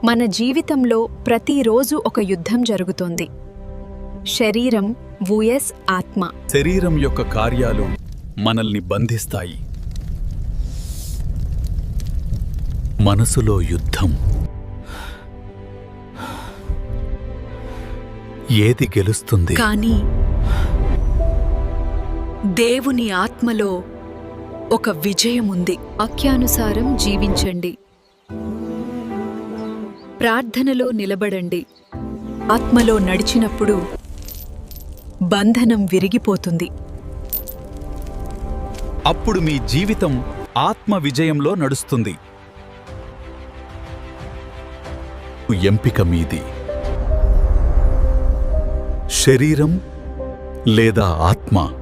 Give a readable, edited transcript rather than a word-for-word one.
మన జీవితంలో ప్రతిరోజు ఒక యుద్ధం జరుగుతోంది. శరీరం vs ఆత్మ. శరీరం యొక్క కార్యాలు మనల్ని బంధిస్తాయి. మనసులో యుద్ధం. ఏది గెలుస్తుంది? కానీ దేవుని ఆత్మలో ఒక విజయం ఉంది. వాక్యానుసారం జీవించండి, ప్రార్థనలో నిలబడండి. ఆత్మలో నడిచినప్పుడు బంధనం విరిగిపోతుంది. అప్పుడు మీ జీవితం ఆత్మ విజయంలో నడుస్తుంది. ఎంపిక మీది. శరీరం లేదా ఆత్మ.